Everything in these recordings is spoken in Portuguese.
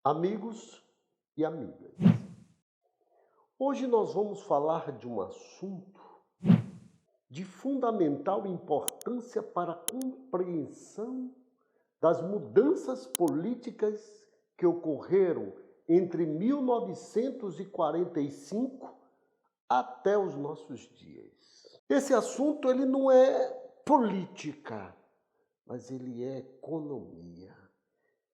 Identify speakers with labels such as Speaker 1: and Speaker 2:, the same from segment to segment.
Speaker 1: Amigos e amigas, hoje nós vamos falar de um assunto de fundamental importância para a compreensão das mudanças políticas que ocorreram entre 1945 até os nossos dias. Esse assunto ele não é política, mas ele é economia.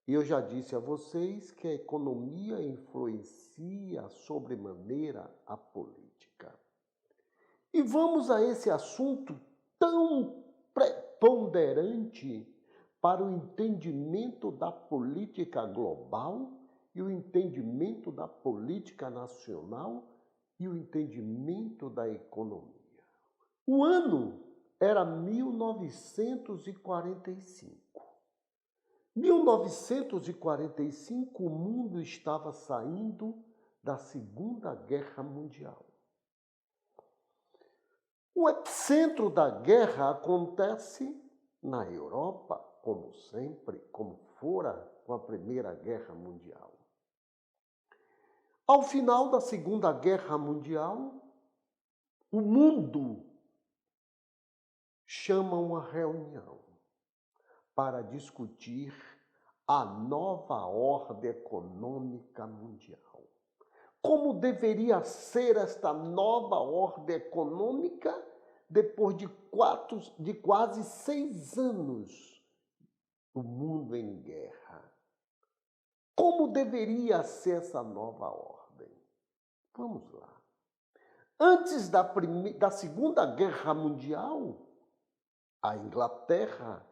Speaker 1: E eu já disse a vocês que a economia influencia sobremaneira a política. E vamos a esse assunto tão preponderante para o entendimento da política global e o entendimento da política nacional e o entendimento da economia. O ano era 1945. 1945, o mundo estava saindo da Segunda Guerra Mundial. O epicentro da guerra acontece na Europa, como sempre, como fora com a Primeira Guerra Mundial. Ao final da Segunda Guerra Mundial, o mundo chama uma reunião para discutir a nova ordem econômica mundial. Como deveria ser esta nova ordem econômica depois de quase 6 anos do mundo em guerra? Como deveria ser essa nova ordem? Vamos lá. Antes da Segunda Guerra Mundial, a Inglaterra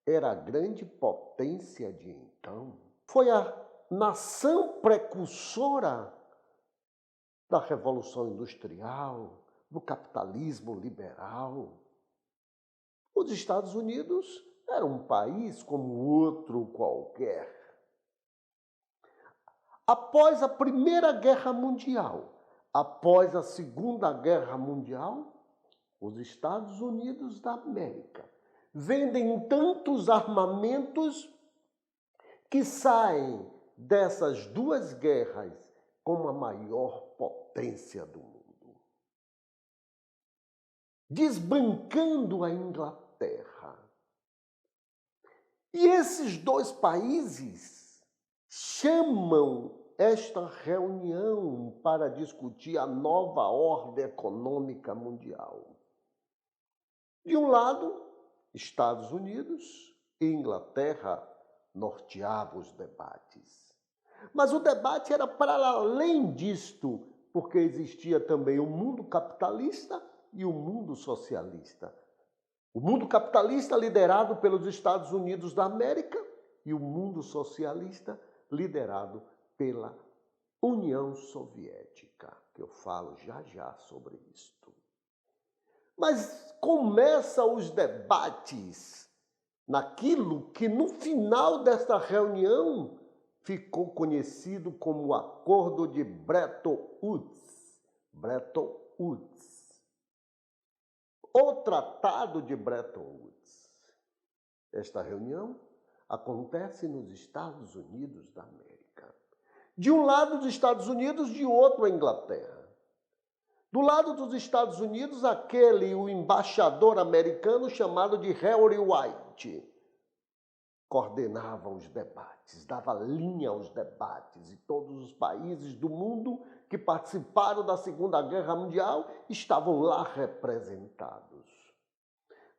Speaker 1: era a grande potência de então. Foi a nação precursora da Revolução Industrial, do capitalismo liberal. Os Estados Unidos era um país como outro qualquer. Após a Primeira Guerra Mundial, após a Segunda Guerra Mundial, os Estados Unidos da América vendem tantos armamentos que saem dessas duas guerras como a maior potência do mundo, desbancando a Inglaterra. E esses dois países chamam esta reunião para discutir a nova ordem econômica mundial. De um lado, Estados Unidos e Inglaterra norteavam os debates. Mas o debate era para além disto, porque existia também o mundo capitalista e o mundo socialista. O mundo capitalista liderado pelos Estados Unidos da América e o mundo socialista liderado pela União Soviética, que eu falo já já sobre isto. Mas começam os debates naquilo que no final desta reunião ficou conhecido como o Acordo de Bretton Woods. Bretton Woods. O Tratado de Bretton Woods. Esta reunião acontece nos Estados Unidos da América. De um lado dos Estados Unidos, de outro a Inglaterra. Do lado dos Estados Unidos, o embaixador americano chamado de Henry White coordenava os debates, dava linha aos debates, e todos os países do mundo que participaram da Segunda Guerra Mundial estavam lá representados.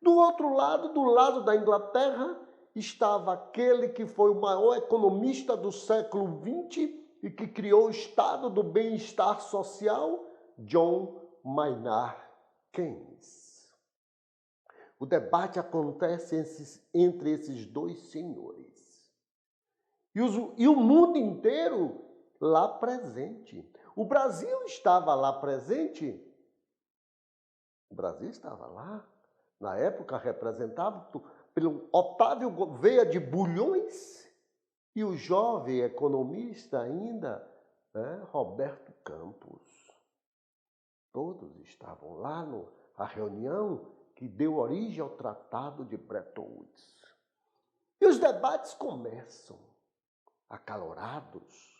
Speaker 1: Do outro lado, do lado da Inglaterra, estava aquele que foi o maior economista do século XX e que criou o Estado do Bem-Estar Social, John Maynard Keynes. O debate acontece entre esses dois senhores. E o mundo inteiro lá presente. O Brasil estava lá presente. O Brasil estava lá. Na época representado pelo Otávio Gouveia de Bulhões e o jovem economista ainda, Roberto Campos. Todos estavam lá na reunião que deu origem ao Tratado de Bretton Woods. E os debates começam. acalorados.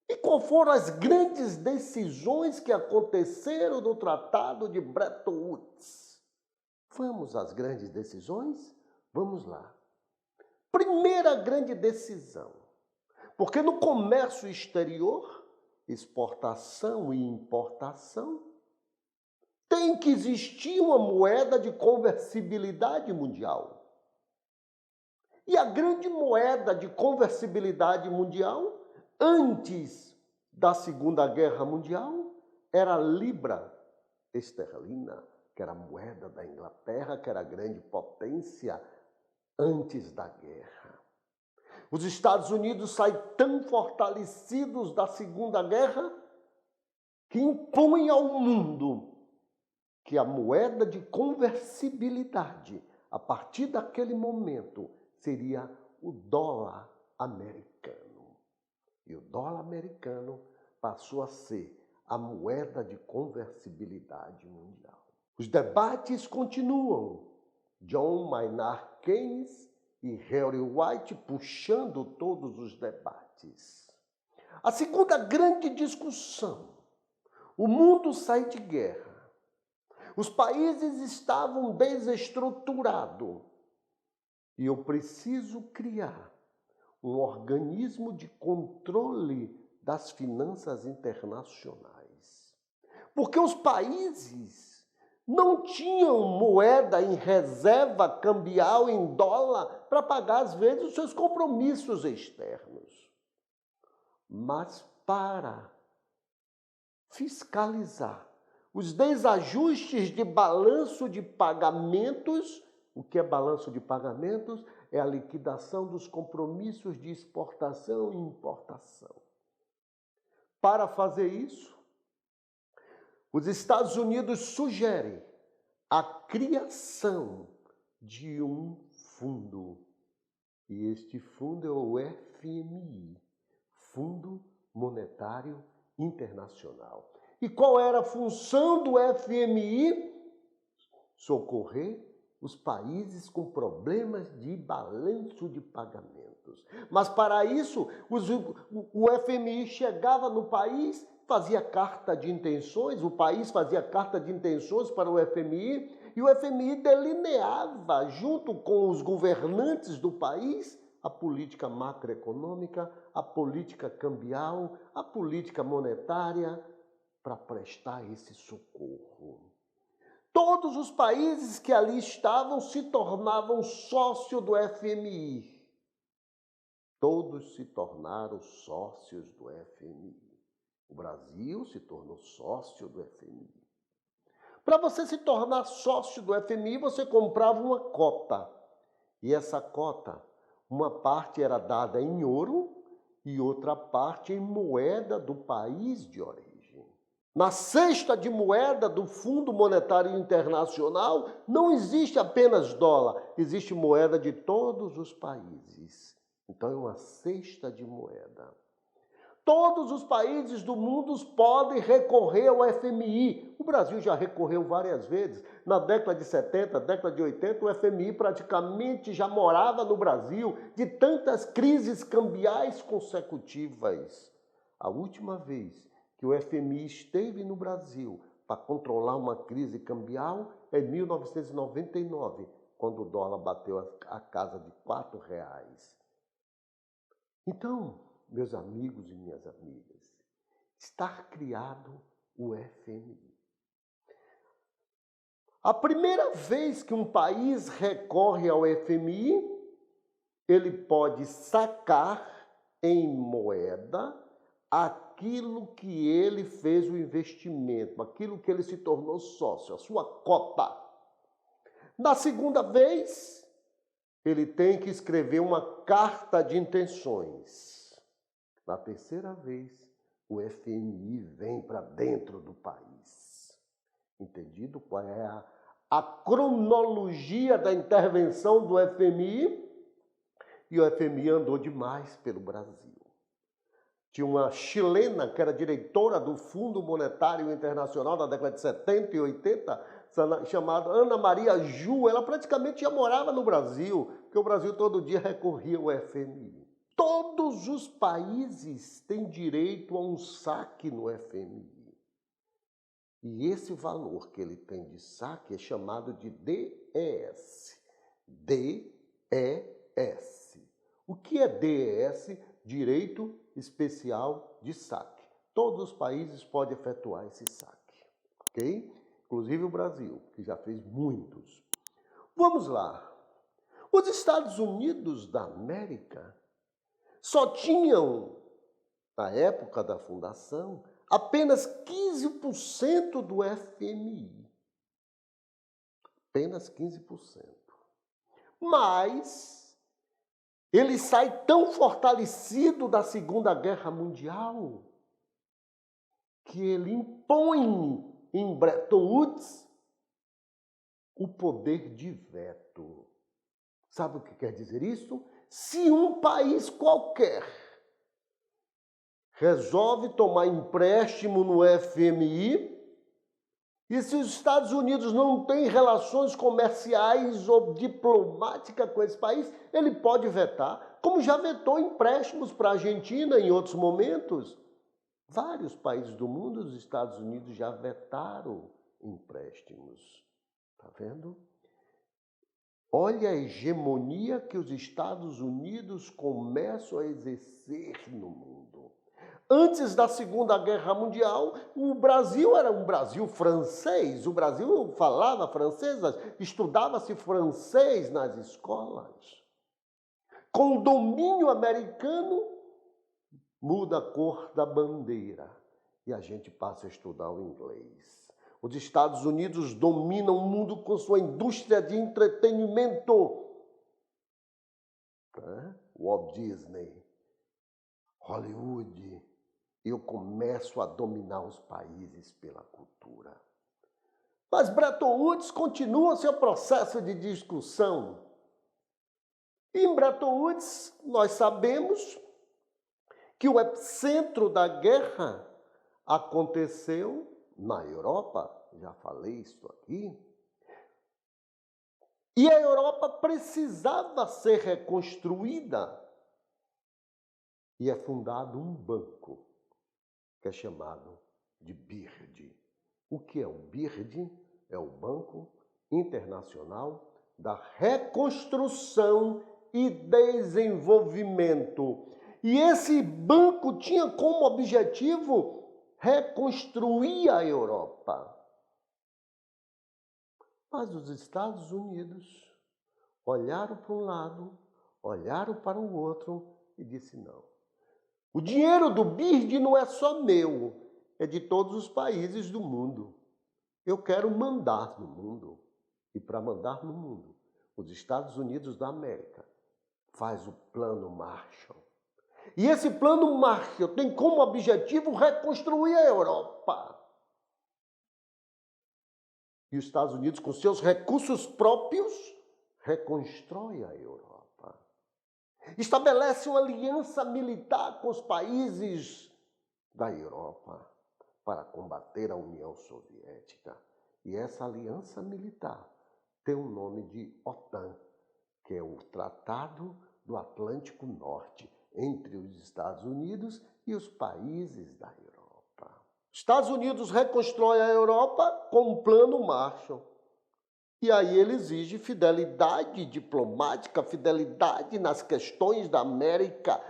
Speaker 1: E quais foram as grandes decisões que aconteceram no Tratado de Bretton Woods? Vamos às grandes decisões? Vamos lá. Primeira grande decisão, porque no comércio exterior, exportação e importação, tem que existir uma moeda de conversibilidade mundial. E a grande moeda de conversibilidade mundial, antes da Segunda Guerra Mundial, era a libra esterlina, que era a moeda da Inglaterra, que era a grande potência antes da guerra. Os Estados Unidos saem tão fortalecidos da Segunda Guerra que impõem ao mundo que a moeda de conversibilidade, a partir daquele momento, seria o dólar americano. E o dólar americano passou a ser a moeda de conversibilidade mundial. Os debates continuam. John Maynard Keynes e Henry White puxando todos os debates. A segunda grande discussão. O mundo sai de guerra. Os países estavam desestruturados. E eu preciso criar um organismo de controle das finanças internacionais. Porque os países não tinham moeda em reserva cambial em dólar para pagar, às vezes, os seus compromissos externos. Mas para fiscalizar os desajustes de balanço de pagamentos, o que é balanço de pagamentos? É a liquidação dos compromissos de exportação e importação. Para fazer isso, os Estados Unidos sugerem a criação de um fundo. E este fundo é o FMI, Fundo Monetário Internacional. E qual era a função do FMI? Socorrer os países com problemas de balanço de pagamentos. Mas para isso, o FMI chegava no país, fazia carta de intenções, o país fazia carta de intenções para o FMI, e o FMI delineava, junto com os governantes do país, a política macroeconômica, a política cambial, a política monetária, para prestar esse socorro. Todos os países que ali estavam se tornavam sócio do FMI. Todos se tornaram sócios do FMI. O Brasil se tornou sócio do FMI. Para você se tornar sócio do FMI, você comprava uma cota. E essa cota, uma parte era dada em ouro e outra parte em moeda do país de origem. Na cesta de moeda do Fundo Monetário Internacional não existe apenas dólar, existe moeda de todos os países. Então é uma cesta de moeda. Todos os países do mundo podem recorrer ao FMI. O Brasil já recorreu várias vezes. Na década de 70, década de 80, o FMI praticamente já morava no Brasil de tantas crises cambiais consecutivas. A última vez que o FMI esteve no Brasil para controlar uma crise cambial é em 1999, quando o dólar bateu a casa de R$4. Então, meus amigos e minhas amigas, está criado o FMI. A primeira vez que um país recorre ao FMI, ele pode sacar em moeda aquilo que ele fez o investimento, aquilo que ele se tornou sócio, a sua cota. Na segunda vez, ele tem que escrever uma carta de intenções. Na terceira vez, o FMI vem para dentro do país. Entendido qual é a cronologia da intervenção do FMI? E o FMI andou demais pelo Brasil. Tinha uma chilena que era diretora do Fundo Monetário Internacional na década de 70 e 80, chamada Ana Maria Ju. Ela praticamente já morava no Brasil, porque o Brasil todo dia recorria ao FMI. Todos os países têm direito a um saque no FMI. E esse valor que ele tem de saque é chamado de DES. DES. O que é DES? Direito Especial de Saque. Todos os países podem efetuar esse saque, ok? Inclusive o Brasil, que já fez muitos. Vamos lá. Os Estados Unidos da América só tinham, na época da fundação, apenas 15% do FMI. Apenas 15%. Mas ele sai tão fortalecido da Segunda Guerra Mundial que ele impõe em Bretton Woods o poder de veto. Sabe o que quer dizer isso? Se um país qualquer resolve tomar empréstimo no FMI, e se os Estados Unidos não têm relações comerciais ou diplomáticas com esse país, ele pode vetar, como já vetou empréstimos para a Argentina em outros momentos. Vários países do mundo, os Estados Unidos já vetaram empréstimos. Está vendo? Olha a hegemonia que os Estados Unidos começam a exercer no mundo. Antes da Segunda Guerra Mundial, o Brasil era um Brasil francês. O Brasil falava francês, estudava-se francês nas escolas. Com o domínio americano, muda a cor da bandeira e a gente passa a estudar o inglês. Os Estados Unidos dominam o mundo com sua indústria de entretenimento. Walt Disney, Hollywood. Eu começo a dominar os países pela cultura. Mas Bretton Woods continua seu processo de discussão. E em Bretton Woods, nós sabemos que o epicentro da guerra aconteceu na Europa, já falei isso aqui, e a Europa precisava ser reconstruída. E é fundado um banco, que é chamado de BIRD. O que é o BIRD? É o Banco Internacional da Reconstrução e Desenvolvimento. E esse banco tinha como objetivo reconstruir a Europa. Mas os Estados Unidos olharam para um lado, olharam para o outro e disse não. O dinheiro do BIRD não é só meu, é de todos os países do mundo. Eu quero mandar no mundo. E para mandar no mundo, os Estados Unidos da América faz o Plano Marshall. E esse Plano Marshall tem como objetivo reconstruir a Europa. E os Estados Unidos, com seus recursos próprios, reconstrói a Europa. Estabelece uma aliança militar com os países da Europa para combater a União Soviética. E essa aliança militar tem o nome de OTAN, que é o Tratado do Atlântico Norte, entre os Estados Unidos e os países da Europa. Os Estados Unidos reconstrói a Europa com um Plano Marshall. E aí ele exige fidelidade diplomática, fidelidade nas questões da América,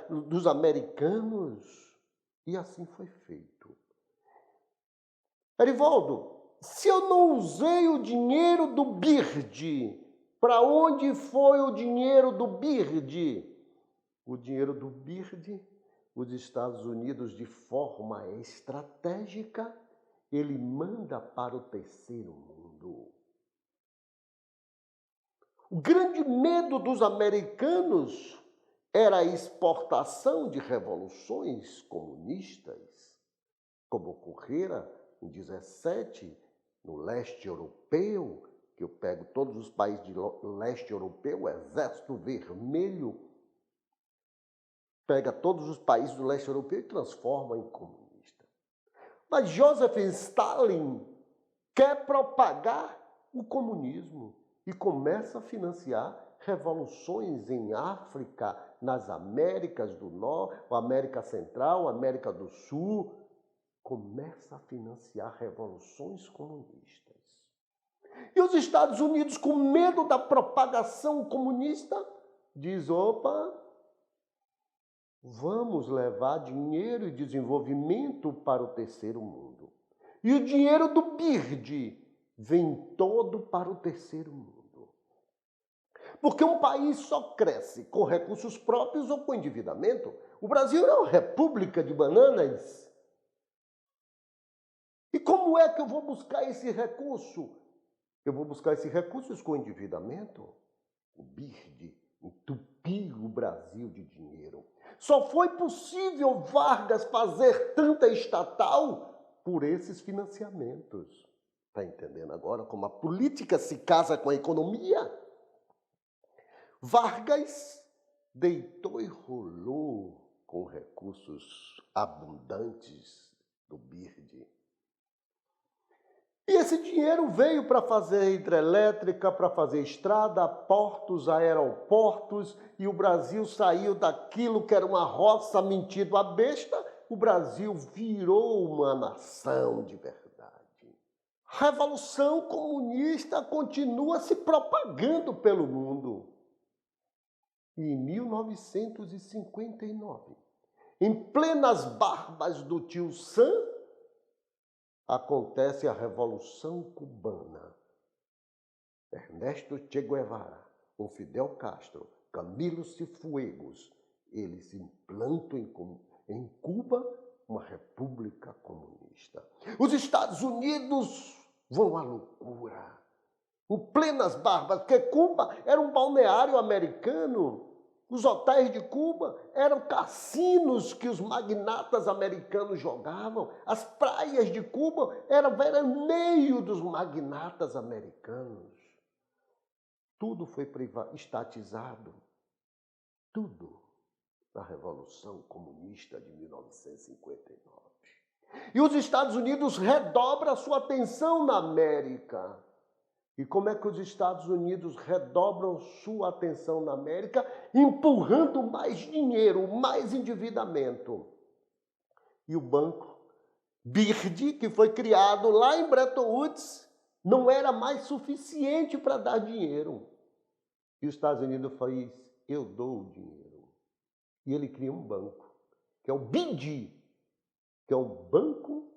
Speaker 1: dos americanos. E assim foi feito. Erivaldo, se eu não usei o dinheiro do BIRD, para onde foi o dinheiro do BIRD? O dinheiro do BIRD, os Estados Unidos, de forma estratégica, ele manda para o terceiro mundo. O grande medo dos americanos era a exportação de revoluções comunistas, como ocorrera em 17, no leste europeu, que eu pego todos os países do leste europeu, o Exército Vermelho pega todos os países do leste europeu e transforma em comunista. Mas Joseph Stalin quer propagar o comunismo e começa a financiar revoluções em África, nas Américas do Norte, América Central, América do Sul, começa a financiar revoluções comunistas. E os Estados Unidos, com medo da propagação comunista, diz, opa, vamos levar dinheiro e desenvolvimento para o terceiro mundo. E o dinheiro do BIRD vem todo para o terceiro mundo. Porque um país só cresce com recursos próprios ou com endividamento. O Brasil é uma república de bananas. E como é que eu vou buscar esse recurso? Eu vou buscar esses recursos com endividamento. O BIRD entupiu o Brasil de dinheiro. Só foi possível Vargas fazer tanta estatal por esses financiamentos. Está entendendo agora como a política se casa com a economia? Vargas deitou e rolou com recursos abundantes do BIRD. E esse dinheiro veio para fazer hidrelétrica, para fazer estrada, portos, aeroportos, e o Brasil saiu daquilo que era uma roça mentido à besta, o Brasil virou uma nação de verdade. A Revolução Comunista continua se propagando pelo mundo. E em 1959, em plenas barbas do tio Sam, acontece a Revolução Cubana. Ernesto Che Guevara, com Fidel Castro, Camilo Cifuegos, eles implantam em Cuba uma república comunista. Os Estados Unidos vão à loucura. Em plenas barbas, porque Cuba era um balneário americano. Os hotéis de Cuba eram cassinos que os magnatas americanos jogavam. As praias de Cuba eram veraneio dos magnatas americanos. Tudo foi estatizado. Tudo na Revolução Comunista de 1959. E os Estados Unidos redobram a sua atenção na América. E como é que os Estados Unidos redobram sua atenção na América? Empurrando mais dinheiro, mais endividamento. E o banco BIRD, que foi criado lá em Bretton Woods, não era mais suficiente para dar dinheiro. E os Estados Unidos fez, eu dou o dinheiro. E ele cria um banco, que é o BID, que é o Banco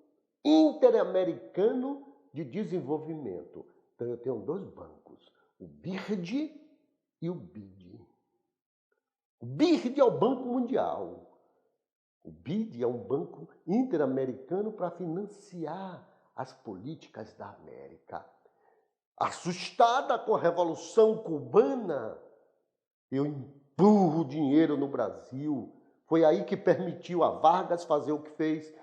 Speaker 1: Interamericano de Desenvolvimento. Então, eu tenho dois bancos, o BIRD e o BID. O BIRD é o Banco Mundial. O BID é um banco interamericano para financiar as políticas da América. Assustada com a Revolução Cubana, eu empurro dinheiro no Brasil. Foi aí que permitiu a Vargas fazer o que fez.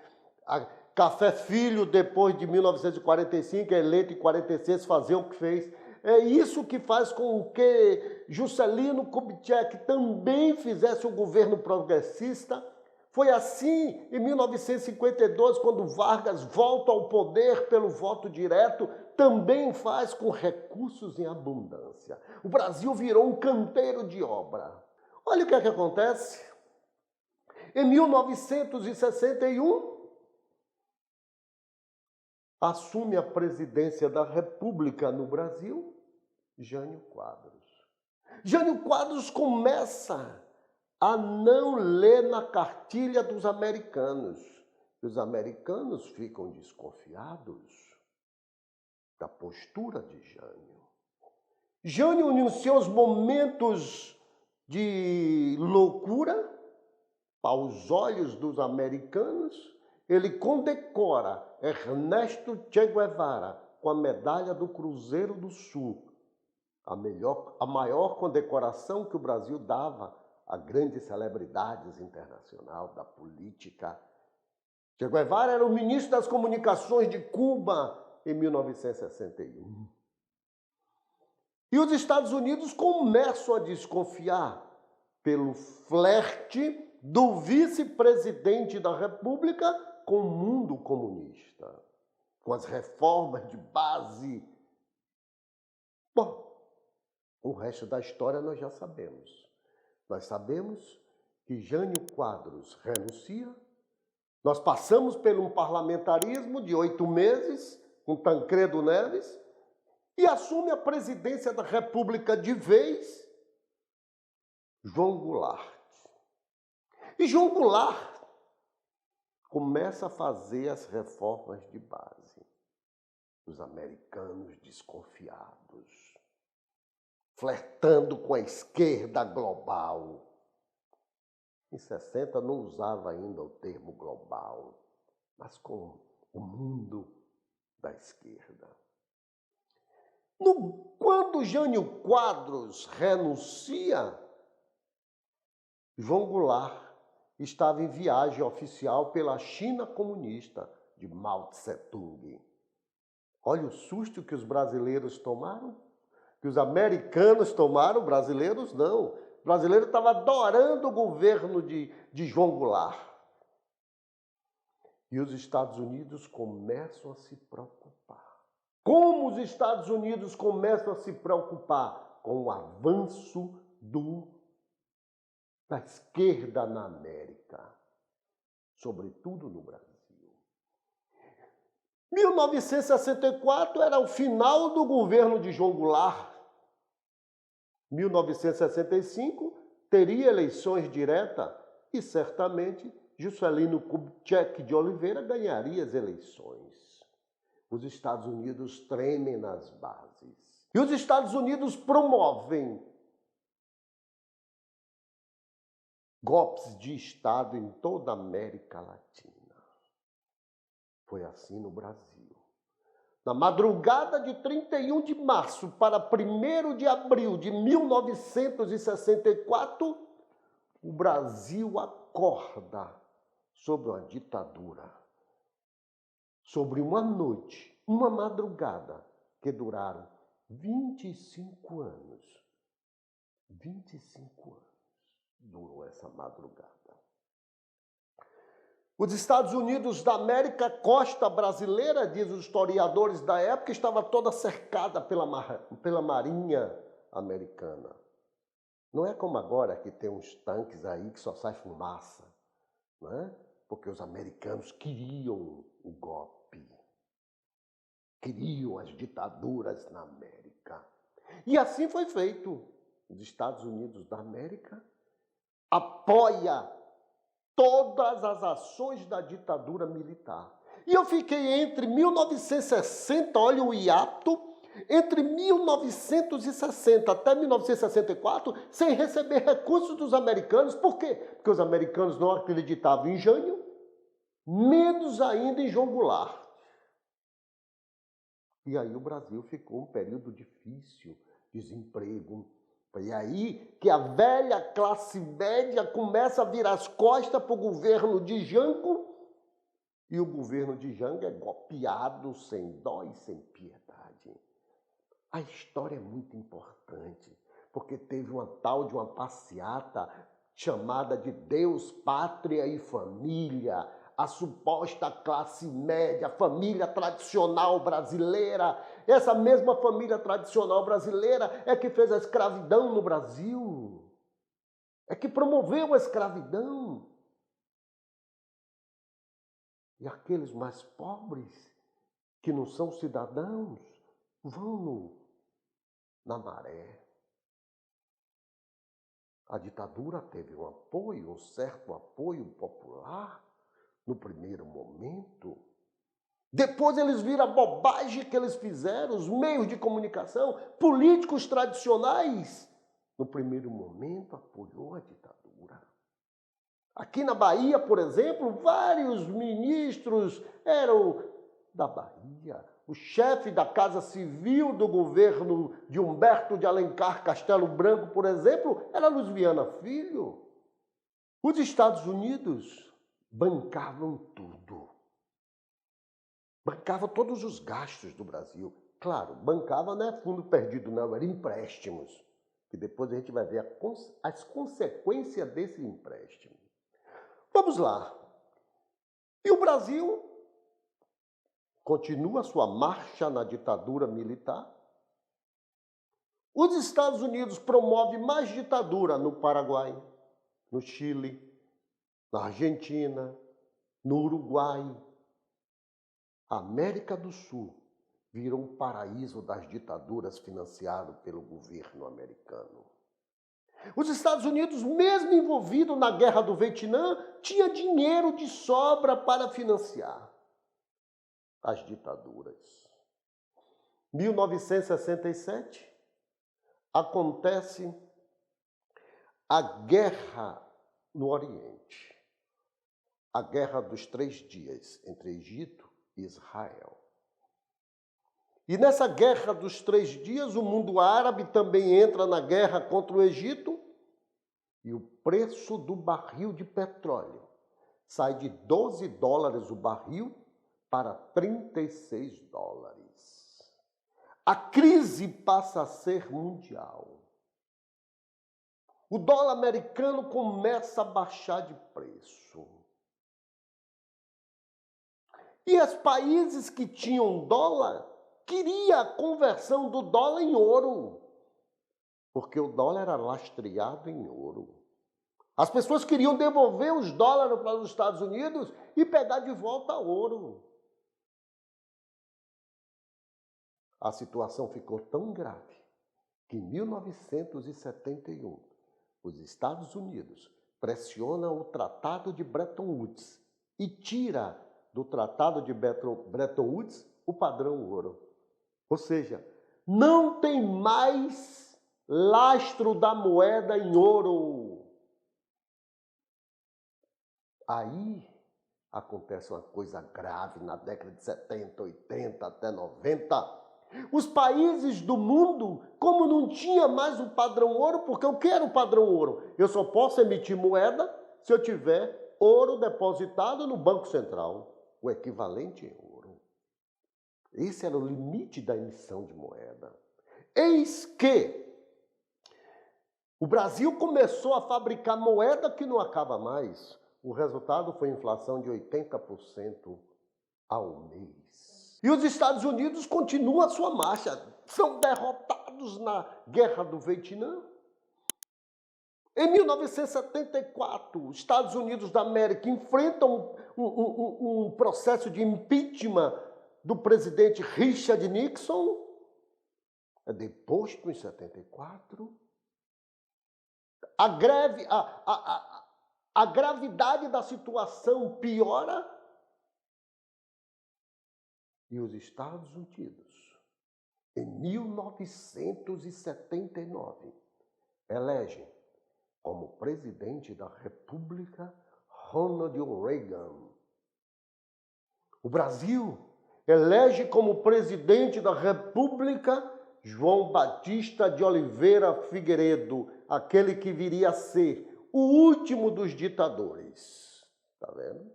Speaker 1: Café Filho, depois de 1945, eleito em 46, fazer o que fez. É isso que faz com que Juscelino Kubitschek também fizesse um governo progressista. Foi assim em 1952, quando Vargas volta ao poder pelo voto direto, também faz com recursos em abundância. O Brasil virou um canteiro de obra. Olha o que é que acontece. Em 1961, assume a presidência da República no Brasil, Jânio Quadros. Jânio Quadros começa a não ler na cartilha dos americanos. Os americanos ficam desconfiados da postura de Jânio. Jânio, em seus momentos de loucura, aos olhos dos americanos, ele condecora Ernesto Che Guevara com a medalha do Cruzeiro do Sul, a maior condecoração que o Brasil dava a grandes celebridades internacionais da política. Che Guevara era o ministro das Comunicações de Cuba em 1961. E os Estados Unidos começam a desconfiar pelo flerte do vice-presidente da República com o mundo comunista, com as reformas de base. Bom, O resto da história nós já sabemos. Nós sabemos que Jânio Quadros renuncia. Nós passamos por um parlamentarismo de 8 meses, com Tancredo Neves, e assume a presidência da República de vez João Goulart. E João Goulart começa a fazer as reformas de base. Os americanos desconfiados, flertando com a esquerda global. Em 60 não usava ainda o termo global, mas com o mundo da esquerda. Quando Jânio Quadros renuncia, João Goulart estava em viagem oficial pela China comunista de Mao Tse-tung. Olha o susto que os brasileiros tomaram, que os americanos tomaram, brasileiros não. O brasileiro estava adorando o governo de João Goulart. E os Estados Unidos começam a se preocupar. Como os Estados Unidos começam a se preocupar? Com o avanço da esquerda na América, sobretudo no Brasil. 1964 era o final do governo de João Goulart. 1965 teria eleições diretas e certamente Juscelino Kubitschek de Oliveira ganharia as eleições. Os Estados Unidos tremem nas bases. E os Estados Unidos promovem golpes de Estado em toda a América Latina. Foi assim no Brasil. Na madrugada de 31 de março para 1º de abril de 1964, o Brasil acorda sob uma ditadura. Sobre uma noite, uma madrugada, que duraram 25 anos. 25 anos durou essa madrugada. Os Estados Unidos da América, costa brasileira, diz os historiadores da época, estava toda cercada pela marinha americana. Não é como agora que tem uns tanques aí que só sai fumaça, não é? Porque os americanos queriam o golpe, queriam as ditaduras na América. E assim foi feito. Os Estados Unidos da América apoia todas as ações da ditadura militar. E eu fiquei entre 1960, olha o hiato, entre 1960 até 1964, sem receber recursos dos americanos. Por quê? Porque os americanos não acreditavam em Jânio, menos ainda em João Goulart. E aí o Brasil ficou um período difícil, desemprego. E aí que a velha classe média começa a virar as costas para o governo de Jango, e o governo de Jango é golpeado sem dó e sem piedade. A história é muito importante, porque teve uma tal de uma passeata chamada de Deus, Pátria e Família, a suposta classe média, família tradicional brasileira. Essa mesma família tradicional brasileira é que fez a escravidão no Brasil, é que promoveu a escravidão. E aqueles mais pobres, que não são cidadãos, vão na maré. A ditadura teve um apoio, um certo apoio popular, no primeiro momento. Depois eles viram a bobagem que eles fizeram, os meios de comunicação, políticos tradicionais. No primeiro momento apoiou a ditadura. Aqui na Bahia, por exemplo, vários ministros eram da Bahia. O chefe da Casa Civil do governo de Humberto de Alencar Castelo Branco, por exemplo, era Luiz Viana Filho. Os Estados Unidos bancavam tudo. Bancava todos os gastos do Brasil. Claro, bancava não é fundo perdido, não, era empréstimos. Que depois a gente vai ver as consequências desse empréstimo. Vamos lá. E o Brasil continua sua marcha na ditadura militar. Os Estados Unidos promovem mais ditadura no Paraguai, no Chile, na Argentina, no Uruguai. A América do Sul virou um paraíso das ditaduras financiado pelo governo americano. Os Estados Unidos, mesmo envolvido na Guerra do Vietnã, tinha dinheiro de sobra para financiar as ditaduras. 1967, acontece a guerra no Oriente, a Guerra dos 3 Dias entre Egito e Israel. E nessa Guerra dos 3 Dias, o mundo árabe também entra na guerra contra o Egito e o preço do barril de petróleo sai de $12 o barril para $36. A crise passa a ser mundial. O dólar americano começa a baixar de preço. E os países que tinham dólar queriam a conversão do dólar em ouro, porque o dólar era lastreado em ouro. As pessoas queriam devolver os dólares para os Estados Unidos e pegar de volta ouro. A situação ficou tão grave que em 1971, os Estados Unidos pressionam o Tratado de Bretton Woods e tira do Tratado de Bretton Woods o padrão ouro. Ou seja, não tem mais lastro da moeda em ouro. Aí acontece uma coisa grave na década de 70, 80, até 90. Os países do mundo, como não tinha mais o padrão ouro, porque eu quero o padrão ouro, eu só posso emitir moeda se eu tiver ouro depositado no Banco Central, o equivalente em ouro. Esse era o limite da emissão de moeda. Eis que o Brasil começou a fabricar moeda que não acaba mais. O resultado foi inflação de 80% ao mês. E os Estados Unidos continuam a sua marcha. São derrotados na Guerra do Vietnã. Em 1974, os Estados Unidos da América enfrentam um processo de impeachment do presidente Richard Nixon. É deposto em 74. A gravidade da situação piora. E os Estados Unidos, em 1979, elegem como presidente da República Ronald Reagan. O Brasil elege como presidente da República João Batista de Oliveira Figueiredo, aquele que viria a ser o último dos ditadores. Está vendo?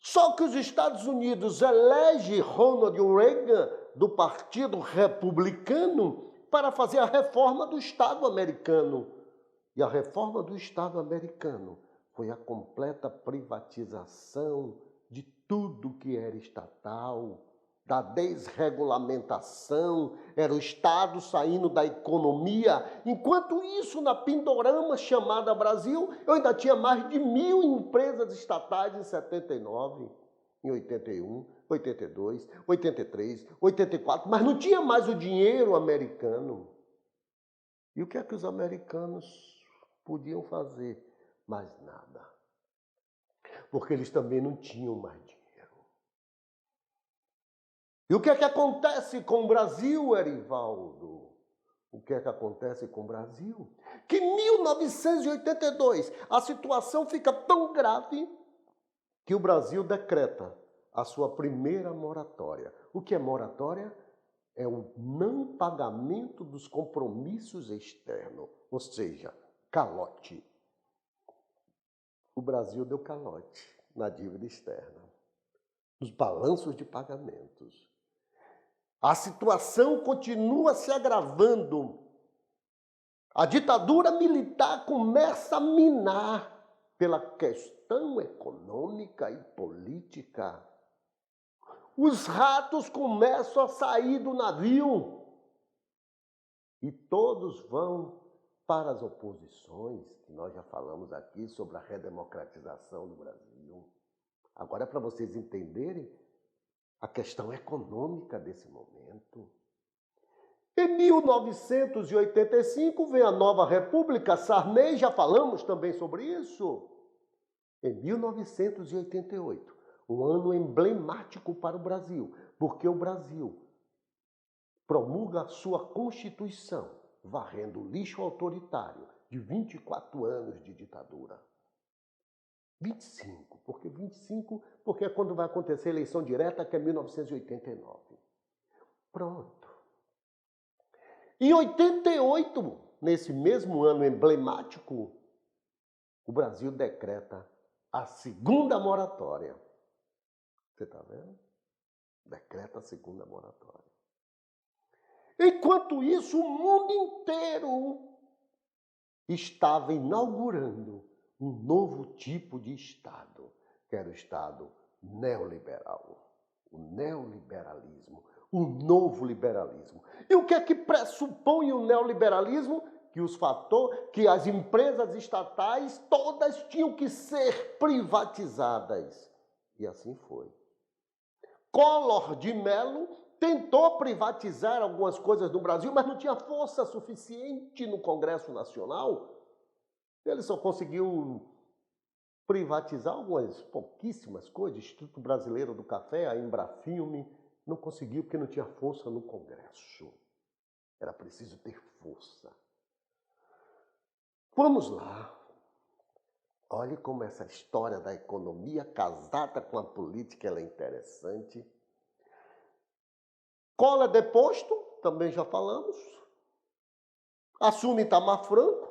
Speaker 1: Só que os Estados Unidos elegem Ronald Reagan do Partido Republicano para fazer a reforma do Estado americano. E a reforma do Estado americano foi a completa privatização de tudo que era estatal, da desregulamentação, era o Estado saindo da economia. Enquanto isso, na Pindorama chamada Brasil, eu ainda tinha mais de 1.000 empresas estatais em 79, em 81, 82, 83, 84, mas não tinha mais o dinheiro americano. E o que é que os americanos podiam fazer? Mais nada. Porque eles também não tinham mais dinheiro. E o que é que acontece com o Brasil, Erivaldo? O que é que acontece com o Brasil? Que em 1982 a situação fica tão grave que o Brasil decreta a sua primeira moratória. O que é moratória? É o não pagamento dos compromissos externos, ou seja, calote. O Brasil deu calote na dívida externa, nos balanços de pagamentos. A situação continua se agravando. A ditadura militar começa a minar pela questão econômica e política. Os ratos começam a sair do navio. E todos vão para as oposições, que nós já falamos aqui sobre a redemocratização do Brasil. Agora, para vocês entenderem a questão econômica desse momento. Em 1985 vem a nova República, Sarney, já falamos também sobre isso. Em 1988, um ano emblemático para o Brasil, porque o Brasil promulga a sua Constituição, varrendo o lixo autoritário de 24 anos de ditadura. 25, porque é quando vai acontecer a eleição direta, que é 1989. Pronto. Em 88, nesse mesmo ano emblemático, o Brasil decreta a segunda moratória. Você está vendo? Decreta a segunda moratória. Enquanto isso, o mundo inteiro estava inaugurando um novo tipo de Estado, que era o Estado neoliberal. O neoliberalismo, o novo liberalismo. E o que é que pressupõe o neoliberalismo? Que as empresas estatais todas tinham que ser privatizadas. E assim foi. Collor de Mello tentou privatizar algumas coisas no Brasil, mas não tinha força suficiente no Congresso Nacional. Ele só conseguiu privatizar algumas pouquíssimas coisas. O Instituto Brasileiro do Café, a Embrafilme, não conseguiu porque não tinha força no Congresso. Era preciso ter força. Vamos lá. Olhe como essa história da economia casada com a política ela é interessante. Collor é deposto, também já falamos. Assume Itamar Franco.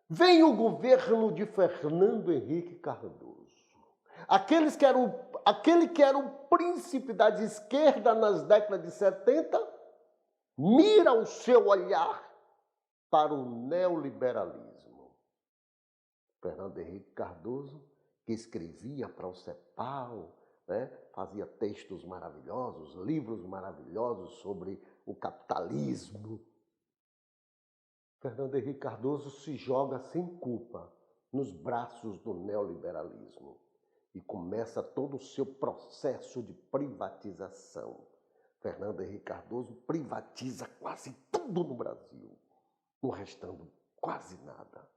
Speaker 1: Vem o governo de Fernando Henrique Cardoso. Aquele que era o príncipe da esquerda nas décadas de 70, mira o seu olhar para o neoliberalismo. Fernando Henrique Cardoso, que escrevia para o CEPAL, né? Fazia textos maravilhosos, livros maravilhosos sobre o capitalismo. Fernando Henrique Cardoso se joga sem culpa nos braços do neoliberalismo e começa todo o seu processo de privatização. Fernando Henrique Cardoso privatiza quase tudo no Brasil, não restando quase nada.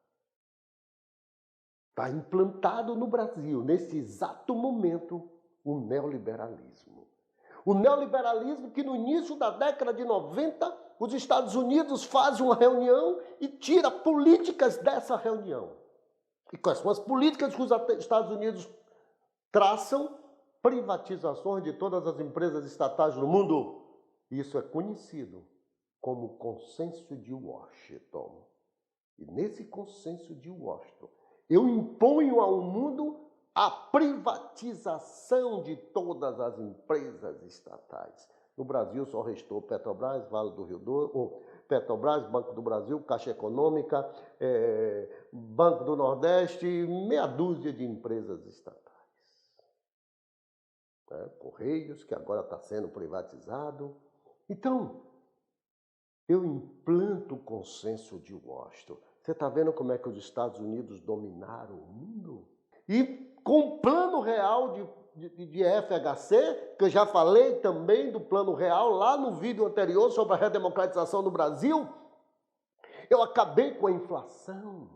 Speaker 1: Está implantado no Brasil, nesse exato momento, o neoliberalismo. O neoliberalismo que no início da década de 90, os Estados Unidos fazem uma reunião e tira políticas dessa reunião. E quais são as políticas que os Estados Unidos traçam? Privatizações de todas as empresas estatais no mundo. Isso é conhecido como Consenso de Washington. E nesse Consenso de Washington, eu imponho ao mundo a privatização de todas as empresas estatais. No Brasil só restou Petrobras, Vale do Rio Doce, Petrobras, Banco do Brasil, Caixa Econômica, Banco do Nordeste, meia dúzia de empresas estatais. Correios, que agora está sendo privatizado. Então, eu implanto o Consenso de Washington. Você está vendo como é que os Estados Unidos dominaram o mundo? E com o Plano Real de FHC, que eu já falei também do Plano Real lá no vídeo anterior sobre a redemocratização do Brasil, eu acabei com a inflação.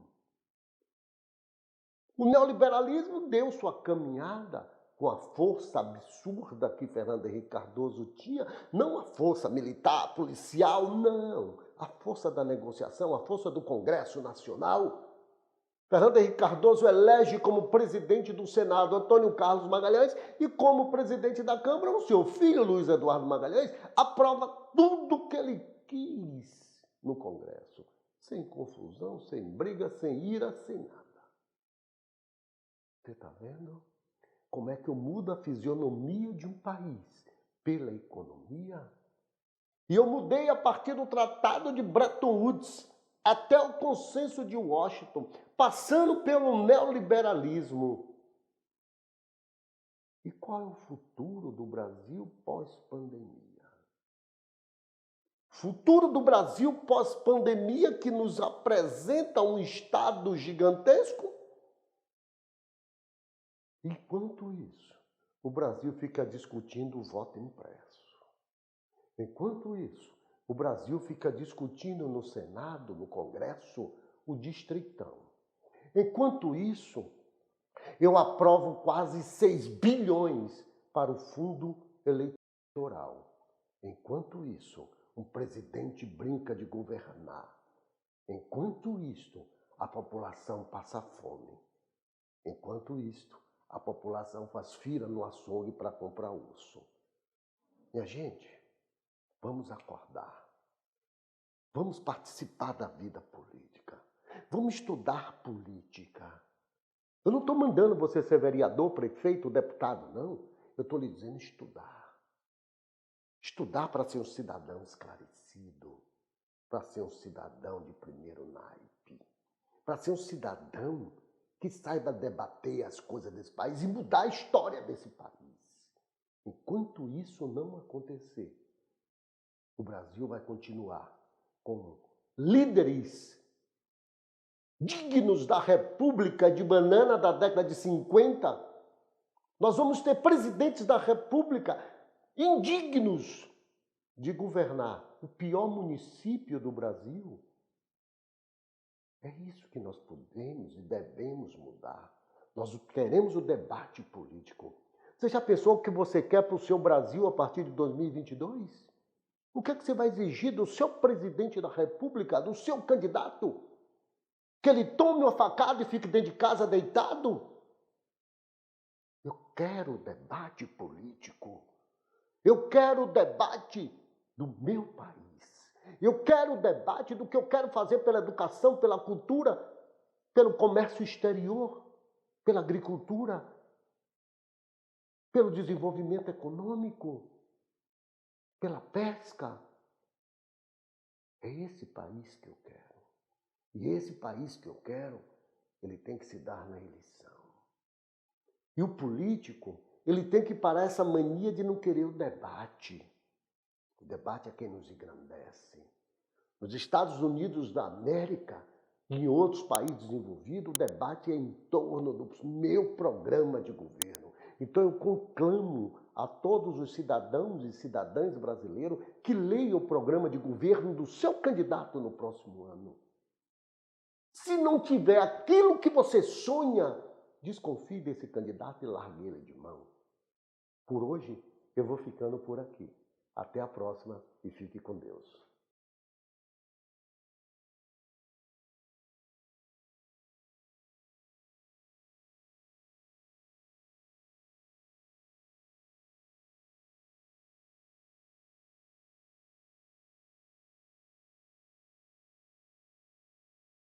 Speaker 1: O neoliberalismo deu sua caminhada com a força absurda que Fernando Henrique Cardoso tinha, não a força militar, policial, não. A força da negociação, a força do Congresso Nacional. Fernando Henrique Cardoso elege como presidente do Senado Antônio Carlos Magalhães e como presidente da Câmara o seu filho Luiz Eduardo Magalhães aprova tudo que ele quis no Congresso. Sem confusão, sem briga, sem ira, sem nada. Você está vendo? Como é que eu mudo a fisionomia de um país? Pela economia. E eu mudei a partir do Tratado de Bretton Woods até o Consenso de Washington, passando pelo neoliberalismo. E qual é o futuro do Brasil pós-pandemia? Futuro do Brasil pós-pandemia que nos apresenta um Estado gigantesco? Enquanto isso, o Brasil fica discutindo o voto impresso. Enquanto isso, o Brasil fica discutindo no Senado, no Congresso, o distritão. Enquanto isso, eu aprovo quase 6 bilhões para o fundo eleitoral. Enquanto isso, um presidente brinca de governar. Enquanto isto, a população passa fome. Enquanto isto, a população faz fila no açougue para comprar osso. Minha gente, vamos acordar. Vamos participar da vida política. Vamos estudar política. Eu não estou mandando você ser vereador, prefeito, deputado, não. Eu estou lhe dizendo estudar. Estudar para ser um cidadão esclarecido, para ser um cidadão de primeiro naipe, para ser um cidadão que saiba debater as coisas desse país e mudar a história desse país. Enquanto isso não acontecer, o Brasil vai continuar com líderes dignos da República de banana da década de 50. Nós vamos ter presidentes da República indignos de governar o pior município do Brasil. É isso que nós podemos e devemos mudar. Nós queremos o debate político. Você já pensou o que você quer para o seu Brasil a partir de 2022? O que é que você vai exigir do seu presidente da República, do seu candidato? Que ele tome uma facada e fique dentro de casa deitado? Eu quero debate político. Eu quero debate do meu país. Eu quero debate do que eu quero fazer pela educação, pela cultura, pelo comércio exterior, pela agricultura, pelo desenvolvimento econômico, pela pesca. É esse país que eu quero. E esse país que eu quero, ele tem que se dar na eleição. E o político, ele tem que parar essa mania de não querer o debate. O debate é quem nos engrandece. Nos Estados Unidos da América e em outros países desenvolvidos, o debate é em torno do meu programa de governo. Então eu conclamo a todos os cidadãos e cidadãs brasileiros que leiam o programa de governo do seu candidato no próximo ano. Se não tiver aquilo que você sonha, desconfie desse candidato e largue ele de mão. Por hoje, eu vou ficando por aqui. Até a próxima e fique com Deus.